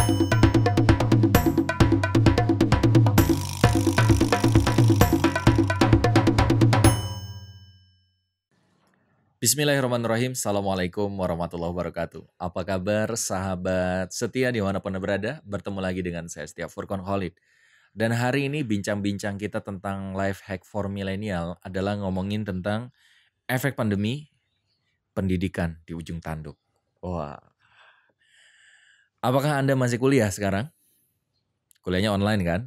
Bismillahirrahmanirrahim. Assalamualaikum warahmatullahi wabarakatuh. Apa kabar sahabat setia dimanapun Anda berada? Bertemu lagi dengan saya Setia Furqan Khalid. Dan hari ini bincang-bincang kita tentang life hack for milenial adalah ngomongin tentang efek pandemi pendidikan di ujung tanduk. Wah. Apakah Anda masih kuliah sekarang? Kuliahnya online kan?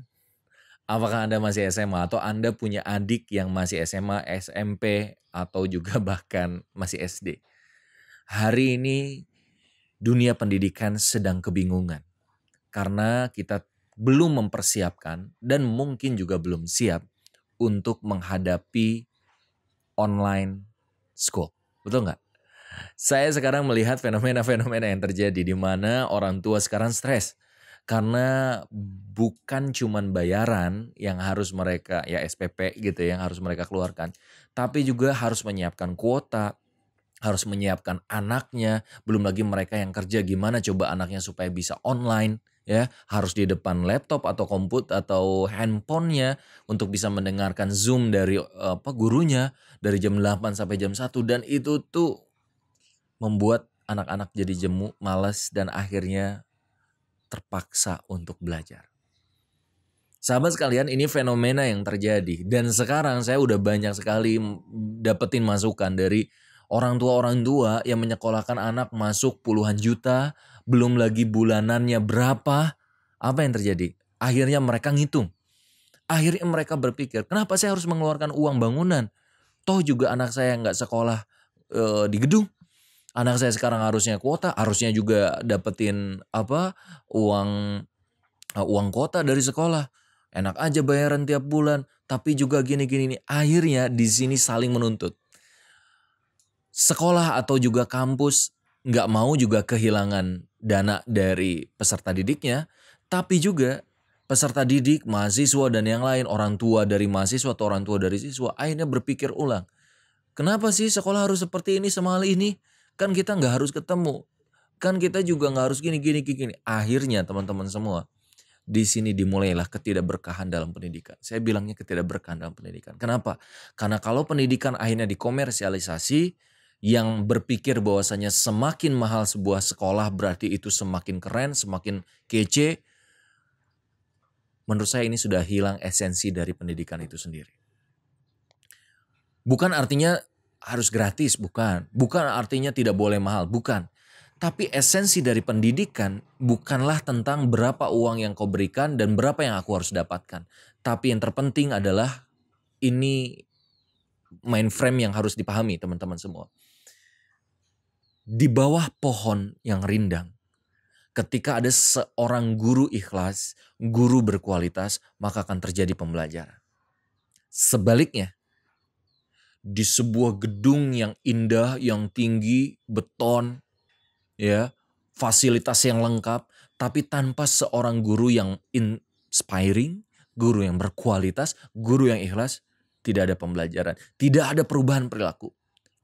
Apakah Anda masih SMA atau Anda punya adik yang masih SMA, SMP, atau juga bahkan masih SD? Hari ini dunia pendidikan sedang kebingungan karena kita belum mempersiapkan dan mungkin juga belum siap untuk menghadapi online school. Betul nggak? Saya sekarang melihat fenomena-fenomena yang terjadi di mana orang tua sekarang stres. Karena bukan cuman bayaran yang harus mereka, ya SPP gitu yang harus mereka keluarkan. Tapi juga harus menyiapkan kuota, harus menyiapkan anaknya. Belum lagi mereka yang kerja gimana coba anaknya supaya bisa online. Ya, harus di depan laptop atau komputer atau handphonenya untuk bisa mendengarkan Zoom dari gurunya dari jam 8 sampai jam 1. Dan itu tuh membuat anak-anak jadi jemu, malas dan akhirnya terpaksa untuk belajar. Sahabat sekalian, ini fenomena yang terjadi dan sekarang saya udah banyak sekali dapetin masukan dari orang tua yang menyekolahkan anak masuk puluhan juta, belum lagi bulanannya berapa. Apa yang terjadi? Akhirnya mereka ngitung. Akhirnya mereka berpikir, kenapa saya harus mengeluarkan uang bangunan? Toh juga anak saya nggak sekolah di gedung. Anak saya sekarang harusnya kuota, harusnya juga dapetin uang kuota dari sekolah. Enak aja bayaran tiap bulan, tapi juga gini-gini nih. Akhirnya di sini saling menuntut. Sekolah atau juga kampus nggak mau juga kehilangan dana dari peserta didiknya, tapi juga peserta didik, mahasiswa dan yang lain, orang tua dari mahasiswa atau orang tua dari siswa akhirnya berpikir ulang. Kenapa sih sekolah harus seperti ini semahal ini? Kan kita nggak harus ketemu. Kan kita juga nggak harus gini. Akhirnya teman-teman semua, di sini dimulailah ketidakberkahan dalam pendidikan. Saya bilangnya ketidakberkahan dalam pendidikan. Kenapa? Karena kalau pendidikan akhirnya dikomersialisasi, yang berpikir bahwasanya semakin mahal sebuah sekolah berarti itu semakin keren, semakin kece. Menurut saya ini sudah hilang esensi dari pendidikan itu sendiri. Bukan artinya harus gratis, bukan. Bukan artinya tidak boleh mahal, bukan. Tapi esensi dari pendidikan bukanlah tentang berapa uang yang kau berikan dan berapa yang aku harus dapatkan. Tapi yang terpenting adalah ini mainframe yang harus dipahami teman-teman semua. Di bawah pohon yang rindang, ketika ada seorang guru ikhlas, guru berkualitas, maka akan terjadi pembelajaran. Sebaliknya, di sebuah gedung yang indah, yang tinggi, beton, ya, fasilitas yang lengkap, tapi tanpa seorang guru yang inspiring, guru yang berkualitas, guru yang ikhlas, tidak ada pembelajaran, tidak ada perubahan perilaku.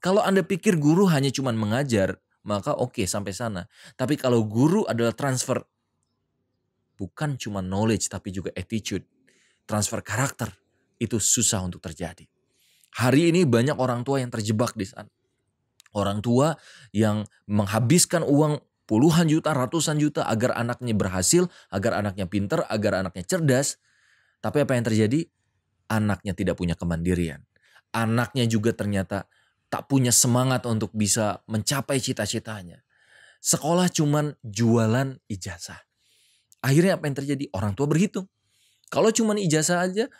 Kalau Anda pikir guru hanya cuma mengajar, maka oke, sampai sana. Tapi kalau guru adalah transfer, bukan cuma knowledge tapi juga attitude, transfer karakter, itu susah untuk terjadi. Hari ini banyak orang tua yang terjebak di sana. Orang tua yang menghabiskan uang puluhan juta, ratusan juta agar anaknya berhasil, agar anaknya pintar, agar anaknya cerdas. Tapi apa yang terjadi? Anaknya tidak punya kemandirian. Anaknya juga ternyata tak punya semangat untuk bisa mencapai cita-citanya. Sekolah cuman jualan ijazah. Akhirnya apa yang terjadi? Orang tua berhitung. Kalau cuman ijazah aja,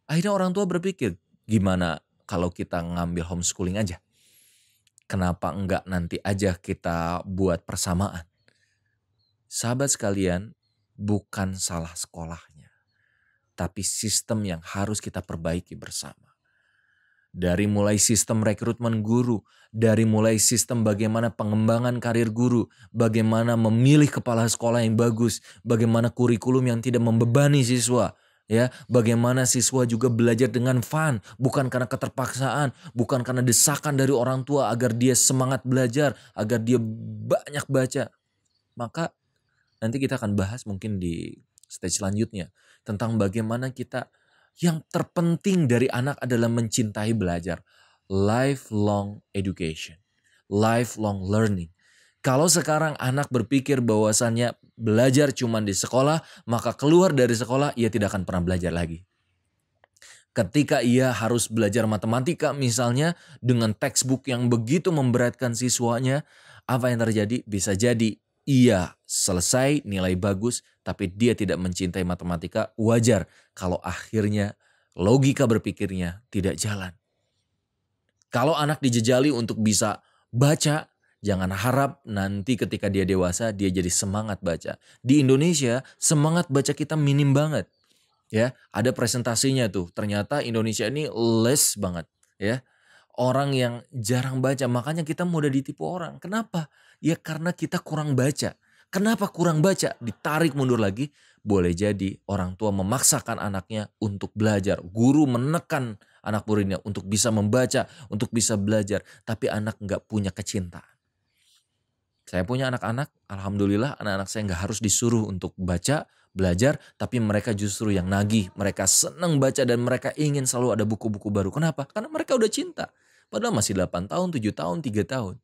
akhirnya orang tua berpikir, gimana kalau kita ngambil homeschooling aja? Kenapa enggak nanti aja kita buat persamaan? Sahabat sekalian, bukan salah sekolahnya, tapi sistem yang harus kita perbaiki bersama. Dari mulai sistem rekrutmen guru, dari mulai sistem bagaimana pengembangan karir guru, bagaimana memilih kepala sekolah yang bagus, bagaimana kurikulum yang tidak membebani siswa. Ya, bagaimana siswa juga belajar dengan fun, bukan karena keterpaksaan, bukan karena desakan dari orang tua agar dia semangat belajar, agar dia banyak baca. Maka Nanti kita akan bahas mungkin di stage selanjutnya tentang bagaimana kita, yang terpenting dari anak adalah mencintai belajar. Lifelong education, lifelong learning. Kalau sekarang anak berpikir bahwasannya belajar cuma di sekolah, maka keluar dari sekolah ia tidak akan pernah belajar lagi. Ketika ia harus belajar matematika misalnya dengan textbook yang begitu memberatkan siswanya, apa yang terjadi? Bisa jadi ia selesai nilai bagus tapi dia tidak mencintai matematika. Wajar kalau akhirnya logika berpikirnya tidak jalan. Kalau anak dijejali untuk bisa baca, jangan harap nanti ketika dia dewasa dia jadi semangat baca. Di Indonesia semangat baca kita minim banget. Ya, ada presentasinya tuh. Ternyata Indonesia ini less banget, ya. Orang yang jarang baca, makanya kita mudah ditipu orang. Kenapa? Ya karena kita kurang baca. Kenapa kurang baca? Ditarik mundur lagi, boleh jadi orang tua memaksakan anaknya untuk belajar. Guru menekan anak muridnya untuk bisa membaca, untuk bisa belajar. Tapi anak nggak punya kecintaan. Saya punya anak-anak, alhamdulillah anak-anak saya nggak harus disuruh untuk baca, belajar, tapi mereka justru yang nagih. Mereka senang baca dan mereka ingin selalu ada buku-buku baru. Kenapa? Karena mereka udah cinta. Padahal masih 8 tahun, 7 tahun, 3 tahun.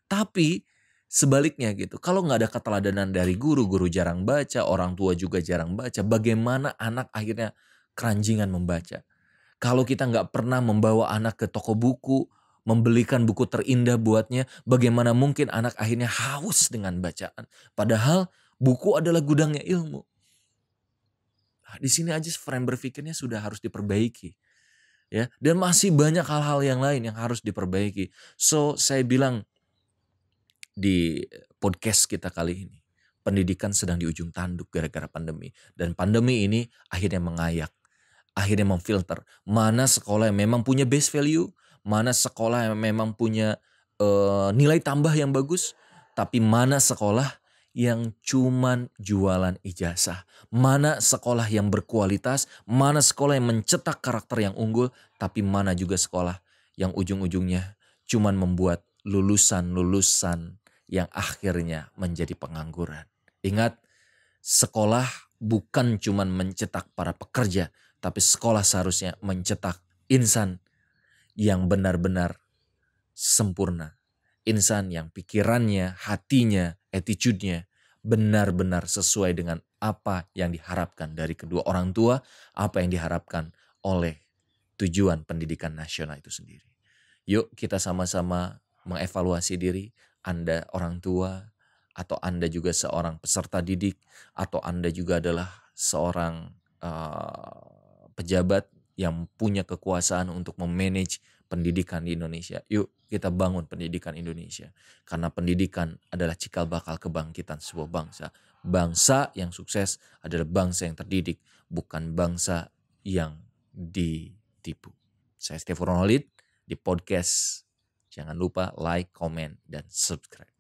Tapi sebaliknya gitu, kalau nggak ada keteladanan dari guru jarang baca, orang tua juga jarang baca, bagaimana anak akhirnya keranjingan membaca? Kalau kita nggak pernah membawa anak ke toko buku, membelikan buku terindah buatnya, bagaimana mungkin anak akhirnya haus dengan bacaan? Padahal buku adalah gudangnya ilmu. Nah, di sini aja frame berpikirnya sudah harus diperbaiki. Ya, dan masih banyak hal-hal yang lain yang harus diperbaiki. So, saya bilang di podcast kita kali ini, pendidikan sedang di ujung tanduk gara-gara pandemi. Dan pandemi ini akhirnya mengayak. Akhirnya memfilter mana sekolah yang memang punya base value, mana sekolah yang memang punya nilai tambah yang bagus, tapi mana sekolah yang cuman jualan ijazah, mana sekolah yang berkualitas, mana sekolah yang mencetak karakter yang unggul, tapi mana juga sekolah yang ujung-ujungnya cuman membuat lulusan-lulusan yang akhirnya menjadi pengangguran. Ingat, sekolah bukan cuman mencetak para pekerja, tapi sekolah seharusnya mencetak insan yang benar-benar sempurna. Insan yang pikirannya, hatinya, attitude-nya benar-benar sesuai dengan apa yang diharapkan dari kedua orang tua, apa yang diharapkan oleh tujuan pendidikan nasional itu sendiri. Yuk kita sama-sama mengevaluasi diri. Anda orang tua, atau Anda juga seorang peserta didik, atau Anda juga adalah seorang pejabat yang punya kekuasaan untuk memanage pendidikan di Indonesia. Yuk kita bangun pendidikan Indonesia. Karena pendidikan adalah cikal bakal kebangkitan sebuah bangsa. Bangsa yang sukses adalah bangsa yang terdidik, bukan bangsa yang ditipu. Saya Stefan Ronaldin di podcast. Jangan lupa like, comment, dan subscribe.